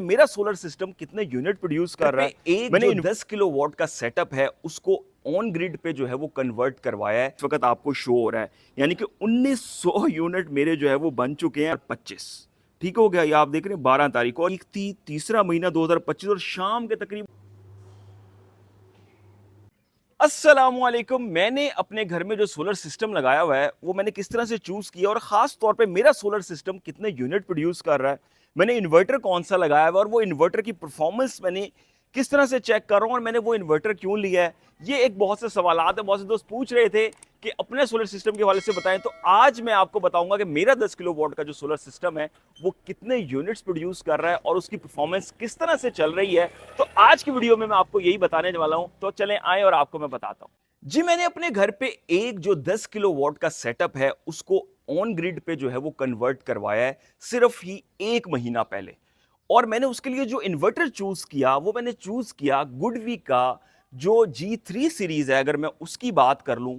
मेरा solar system कितने unit produce कर रहा है। एक मैंने 10 किलोवाट का सेटअप है उसको ऑन ग्रिड पे जो है वो कन्वर्ट करवाया है। इस वक्त आपको शो हो रहा है, यानी कि 1900 यूनिट मेरे जो है वो बन चुके हैं। 25 ठीक हो गया, ये आप देख रहे हैं 12 तारीख को, तीसरा महीना 2025 और शाम के तकरीबन। अस्सलामुअलैकुम। मैंने अपने घर में जो सोलर सिस्टम लगाया हुआ है वो मैंने किस तरह से चूज किया और खास तौर पे मेरा सोलर सिस्टम कितने यूनिट प्रोड्यूस कर रहा है, मैंने इन्वर्टर कौन सा लगाया हुआ है और वो इन्वर्टर की परफॉर्मेंस मैंने किस तरह से चेक कर रहा हूं और मैंने वो इन्वर्टर क्यों लिया है। ये एक बहुत से सवालात है, बहुत से दोस्त पूछ रहे थे कि अपने सोलर सिस्टम के हवाले से बताएं। तो आज मैं आपको बताऊंगा कि मेरा 10 किलो वॉट का जो सोलर सिस्टम है वो कितने यूनिट्स प्रोड्यूस कर रहा है और उसकी परफॉर्मेंस किस तरह से चल रही है। तो आज की वीडियो में मैं आपको यही बताने वाला हूं, तो चलें आए और आपको मैं बताता हूं। जी, मैंने अपने घर पे एक जो 10 किलो वॉट का सेटअप है उसको ऑन ग्रिड पे जो है वो कन्वर्ट करवाया है सिर्फ ही एक महीना पहले। और मैंने उसके लिए जो इन्वर्टर चूज किया वो मैंने चूज किया गुडवी का जो G3 सीरीज है। अगर मैं उसकी बात कर लूं,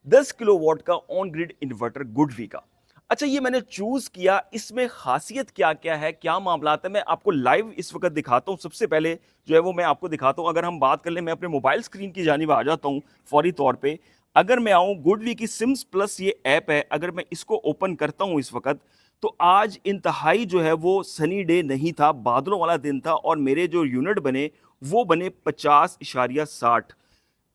10 किलोवाट का ऑन ग्रिड इन्वर्टर गुडवी का। अच्छा, ये मैंने चूज किया, इसमें खासियत क्या क्या है, क्या मामला है, मैं आपको लाइव इस वक्त दिखाता हूं। सबसे पहले जो है वो मैं आपको दिखाता हूं। अगर हम बात कर ले, मैं अपने मोबाइल स्क्रीन की जानिब आ जाता हूं फौरी तौर पे। अगर मैं आऊं, गुडवी की सिम्स प्लस ये ऐप है, अगर मैं इसको ओपन करता हूं इस वक्त, तो आज इंतहाई जो है वो सनी डे नहीं था, बादलों वाला दिन था और मेरे जो यूनिट बने वो बने 50.60।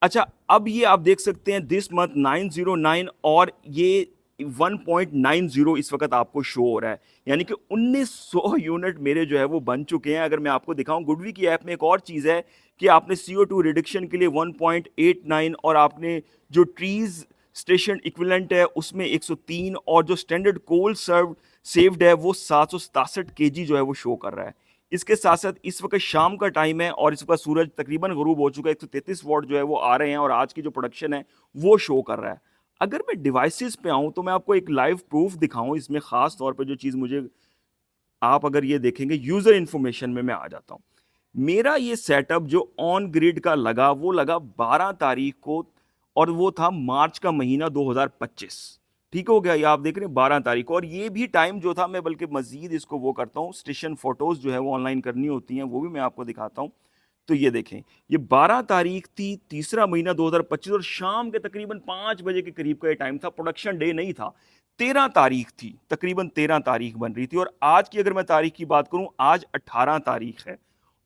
अच्छा, अब ये आप देख सकते हैं दिस मंथ 909 और ये 1.90 इस वक्त आपको शो हो रहा है, यानी कि 1900 यूनिट मेरे जो है वो बन चुके हैं। अगर मैं आपको दिखाऊं, गुडवी की ऐप में एक और चीज़ है कि आपने CO2 रिडक्शन के लिए 1.89 और आपने जो ट्रीज स्टेशन इक्विवेलेंट है उसमें 103 और जो स्टैंडर्ड कोल सर्व सेव्ड है वो 767 केजी जो है वो शो कर रहा है। इसके साथ साथ इस वक्त शाम का टाइम है और इस वक्त सूरज तकरीबन गरूब हो चुका है। 133 वॉट जो है वो आ रहे हैं और आज की जो प्रोडक्शन है वो शो कर रहा है। अगर मैं डिवाइसेस पे आऊं तो मैं आपको एक लाइव प्रूफ दिखाऊं। इसमें खास तौर पे जो चीज़ मुझे, आप अगर ये देखेंगे यूज़र इन्फॉर्मेशन में मैं आ जाता हूं। मेरा ये सेटअप जो ऑन ग्रिड का लगा वो लगा 12 तारीख को और वो था मार्च का महीना 2025। ठीक हो गया, ये आप देख रहे हैं 12 तारीख को। और ये भी टाइम जो था, मैं बल्कि मजीद इसको वो करता हूँ, स्टेशन फोटोज जो है वो ऑनलाइन करनी होती हैं, वो भी मैं आपको दिखाता हूँ। तो ये देखें, ये 12 तारीख थी, तीसरा महीना 2025 और शाम के तकरीबन 5 बजे के करीब का ये टाइम था। प्रोडक्शन डे नहीं था, 13 तारीख थी, तकरीबन 13 तारीख बन रही थी। और आज की अगर मैं तारीख की बात करूं, आज 18 तारीख है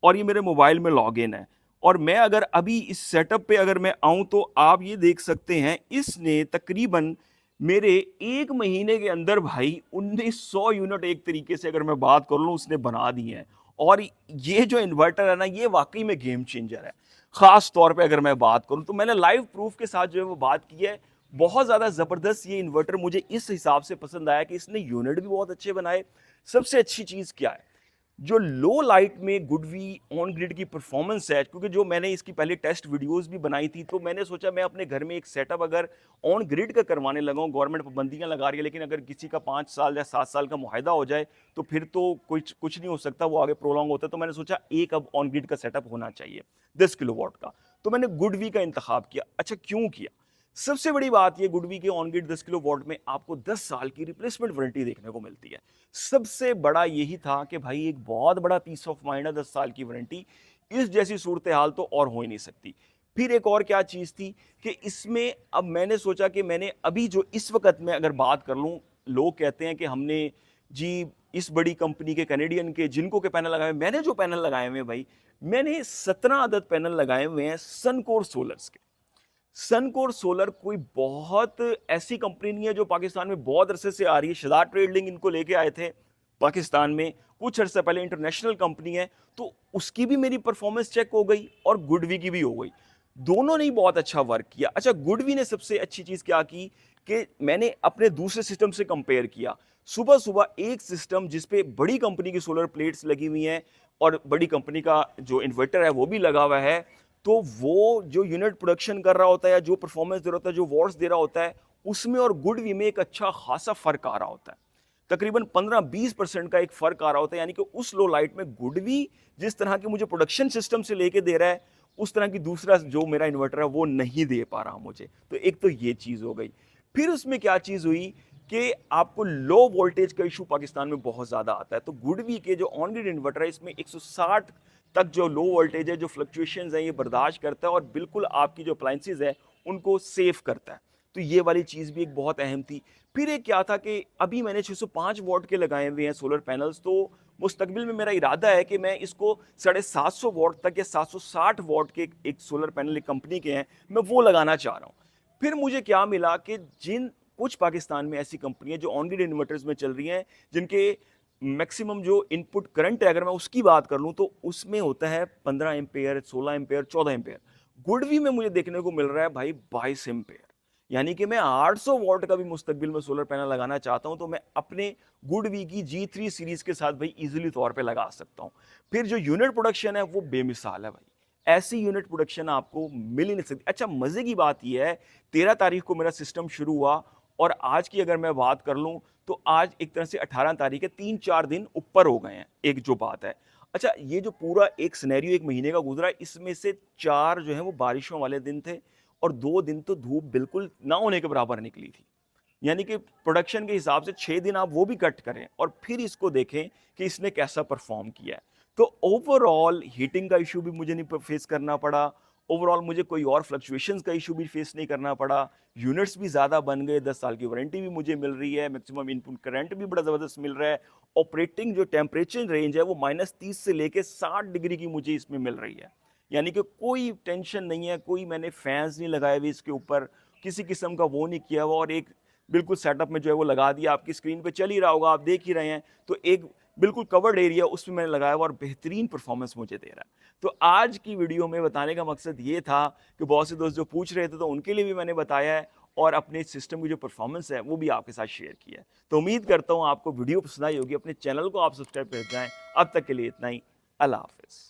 और ये मेरे मोबाइल में लॉग इन है। और मैं अगर अभी इस सेटअप पे अगर मैं आऊं तो आप ये देख सकते हैं, इसने तकरीबन मेरे एक महीने के अंदर भाई 1900 यूनिट एक तरीके से अगर मैं बात कर लूं उसने बना दी है। और ये जो इन्वर्टर है ना, ये वाकई में गेम चेंजर है। खास तौर पे अगर मैं बात करूं तो मैंने लाइव प्रूफ के साथ जो है वो बात की है। बहुत ज्यादा जबरदस्त ये इन्वर्टर मुझे इस हिसाब से पसंद आया कि इसने यूनिट भी बहुत अच्छे बनाए। सबसे अच्छी चीज क्या है, जो लो लाइट में गुडवी ऑन ग्रिड की परफॉर्मेंस है, क्योंकि जो मैंने इसकी पहले टेस्ट वीडियोस भी बनाई थी, तो मैंने सोचा मैं अपने घर में एक सेटअप अगर ऑन ग्रिड का करवाने लगा हूँ, गवर्नमेंट पाबंदियां लगा रही है, लेकिन अगर किसी का 5 साल या 7 साल का मुआहदा हो जाए तो फिर तो कुछ नहीं हो सकता, वो आगे प्रोलॉन्ग होता है। तो मैंने सोचा एक अब ऑन ग्रिड का सेटअप होना चाहिए 10 किलोवाट का, तो मैंने गुडवी का इंतखाब किया। अच्छा, क्यों किया? सबसे बड़ी बात, ये गुडवी के ऑन ग्रिड 10 किलो वॉट में आपको 10 साल की रिप्लेसमेंट वारंटी देखने को मिलती है। सबसे बड़ा यही था कि भाई एक बहुत बड़ा पीस ऑफ माइंड है, 10 साल की वारंटी। इस जैसी सूरत हाल तो और हो ही नहीं सकती। फिर एक और क्या चीज थी कि इसमें अब मैंने सोचा कि मैंने अभी जो इस वक्त में अगर बात कर लूं, लोग कहते हैं कि हमने जी इस बड़ी कंपनी के कैनेडियन के जिनको के पैनल लगाए, मैंने जो पैनल लगाए हुए भाई, मैंने 17 अदद पैनल लगाए हुए हैं सनकोर सोलर्स के। सनकोर सोलर कोई बहुत ऐसी कंपनी नहीं है जो पाकिस्तान में बहुत अरसे से आ रही है। शदाद ट्रेडिंग इनको लेके आए थे पाकिस्तान में कुछ अरसे पहले, इंटरनेशनल कंपनी है, तो उसकी भी मेरी परफॉर्मेंस चेक हो गई और गुडवी की भी हो गई। दोनों ने ही बहुत अच्छा वर्क किया। अच्छा, गुडवी ने सबसे अच्छी चीज क्या की कि मैंने अपने दूसरे सिस्टम से कंपेयर किया। सुबह सुबह एक सिस्टम जिसपे बड़ी कंपनी की सोलर प्लेट्स लगी हुई हैं और बड़ी कंपनी का जो इन्वर्टर है वो भी लगा हुआ है, तो वो जो यूनिट प्रोडक्शन कर रहा होता है या जो परफॉर्मेंस दे रहा होता है, जो वॉट्स दे रहा होता है, उसमें और गुडवी में एक अच्छा खासा फर्क आ रहा होता है। तकरीबन 15-20% का एक फर्क आ रहा होता है, यानी कि उस लो लाइट में गुडवी जिस तरह की मुझे प्रोडक्शन सिस्टम से लेके दे रहा है, उस तरह की दूसरा जो मेरा इन्वर्टर है वो नहीं दे पा रहा मुझे। तो एक तो ये चीज हो गई। फिर उसमें क्या चीज हुई कि आपको लो वोल्टेज का इशू पाकिस्तान में बहुत ज़्यादा आता है। तो गुडवी के जो ऑन ग्रिड इन्वर्टर है इसमें 160 तक जो लो वोल्टेज है, जो फ्लक्चुएशंस हैं, ये बर्दाश्त करता है और बिल्कुल आपकी जो अप्लायंसेस है उनको सेव करता है। तो ये वाली चीज़ भी एक बहुत अहम थी। फिर एक क्या था कि अभी मैंने 605 वॉट के लगाए हुए हैं सोलर पैनल्स, तो मुस्तकबिल में मेरा इरादा है कि मैं इसको 750 वॉट तक या 760 वॉट के एक सोलर पैनल एक कंपनी के हैं, मैं वो लगाना चाह रहा हूँ। फिर मुझे क्या मिला कि जिन कुछ पाकिस्तान में ऐसी कंपनियां जो ऑन ग्रिड इन्वर्टर्स में चल रही हैं, जिनके मैक्सिमम जो इनपुट करंट है, अगर मैं उसकी बात कर लूं तो उसमें होता है 15 एम्पेयर, 16 एम्पेयर, 14 एम्पेयर। गुडवी में मुझे देखने को मिल रहा है भाई 22 एम्पेयर। यानी कि मैं 800 वॉट का भी मुस्तकबिल में सोलर पैनल लगाना चाहता हूं तो मैं अपने गुडवी की G3 सीरीज के साथ भाई इजीली तौर पे लगा सकता हूं। फिर जो यूनिट प्रोडक्शन है वो बेमिसाल है भाई, ऐसी यूनिट प्रोडक्शन आपको मिल ही नहीं सकती। अच्छा, मजे की बात यह है 13 तारीख को मेरा सिस्टम शुरू हुआ और आज की अगर मैं बात कर लूं तो आज एक तरह से 18 तारीख है, 3-4 दिन ऊपर हो गए हैं, एक जो बात है। अच्छा, ये जो पूरा एक सिनेरियो एक महीने का गुजरा, इसमें से 4 जो है वो बारिशों वाले दिन थे और 2 दिन तो धूप बिल्कुल ना होने के बराबर निकली थी। यानी कि प्रोडक्शन के हिसाब से 6 दिन आप वो भी कट करें और फिर इसको देखें कि इसने कैसा परफॉर्म किया है। तो ओवरऑल हीटिंग का इशू भी मुझे नहीं फेस करना पड़ा, ओवरऑल मुझे कोई और फ्लक्चुएशंस का इशू भी फेस नहीं करना पड़ा, यूनिट्स भी ज़्यादा बन गए, 10 साल की वारंटी भी मुझे मिल रही है, मैक्सिमम इनपुट करंट भी बड़ा ज़बरदस्त मिल रहा है, ऑपरेटिंग जो टेम्परेचर रेंज है वो -30 से लेके 60 डिग्री की मुझे इसमें मिल रही है। यानी कि कोई टेंशन नहीं है, कोई मैंने फैंस नहीं लगाए हुए इसके ऊपर, किसी किस्म का वो नहीं किया हुआ और एक बिल्कुल सेटअप में जो है वो लगा दिया, आपकी स्क्रीन पे चल ही रहा होगा, आप देख ही रहे हैं। तो एक बिल्कुल कवर्ड एरिया उसमें मैंने लगाया हुआ और बेहतरीन परफॉर्मेंस मुझे दे रहा है। तो आज की वीडियो में बताने का मकसद ये था कि बहुत से दोस्त जो पूछ रहे थे तो उनके लिए भी मैंने बताया है और अपने सिस्टम की जो परफॉर्मेंस है वो भी आपके साथ शेयर किया है। तो उम्मीद करता हूँ आपको वीडियो पसंद आई होगी, अपने चैनल को आप सब्सक्राइब कर जाएँ। अब तक के लिए इतना ही, अल्लाह हाफ़िज़।